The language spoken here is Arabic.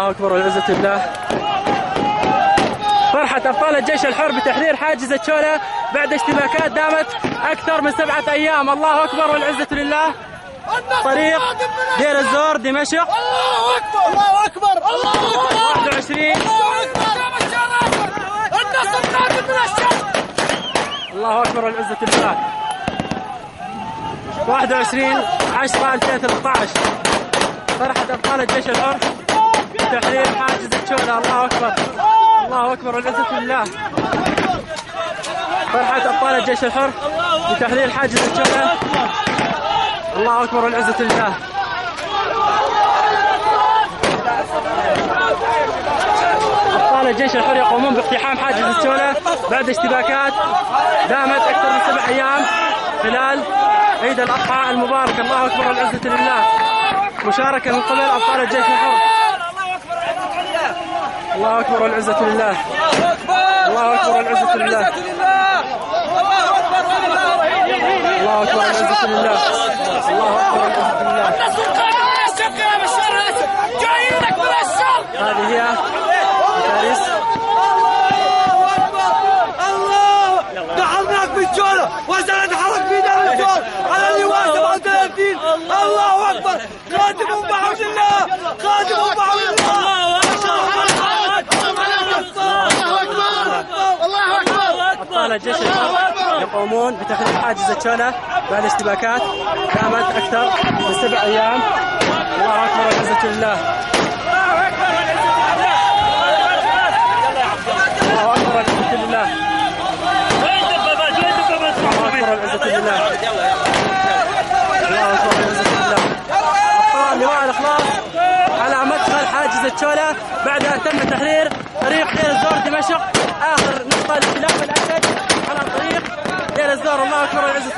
الله أكبر والعزة لله. فرحة أبطال الجيش الحر بتحرير حاجز الشولة بعد اشتباكات دامت أكثر من 7 أيام. الله أكبر والعزة لله. طريق دير الزور دمشق. الله أكبر الله أكبر الله أكبر. 21 النصر قادم من الشام. الله أكبر والعزة لله. 21/10/2013 فرحة أبطال الجيش الحر بتحرير حاجز الشولة. الله أكبر الله أكبر والعزة لله. فرحة أبطال الجيش الحر بتحرير حاجز الشولة. الله أكبر والعزة لله. أبطال الجيش الحر يقومون باقتحام حاجز الشولة بعد اشتباكات دامت أكثر من 7 أيام خلال عيد الأضحى المبارك. الله أكبر والعزة لله. مشاركة من قبل أبطال الجيش الحر. الله أكبر والعزة لله. الله أكبر والعزة لله. الله أكبر والعزة لله. الله أكبر والعزة لله. هذه هي فارس. الله دحرناك بالجولة وسنتحرك في دار الجول على اللواء 37. الله أكبر. خادم بعون الله خادم بعون الله. الله أكبر. أبطال الجيش الحر يقومون بتحرير حاجز الشولة بعد اشتباكات دامت أكثر من 7 أيام. الله أكبر والعزة لله. الله أكبر والعزة لله. الله أكبر والعزة لله. الله أكبر والعزة لله. أبطال لواء الإخلاص على مدخل حاجز الشولة بعد أن تم تحرير طريق دير الزور دمشق آخر نقطة للخلاف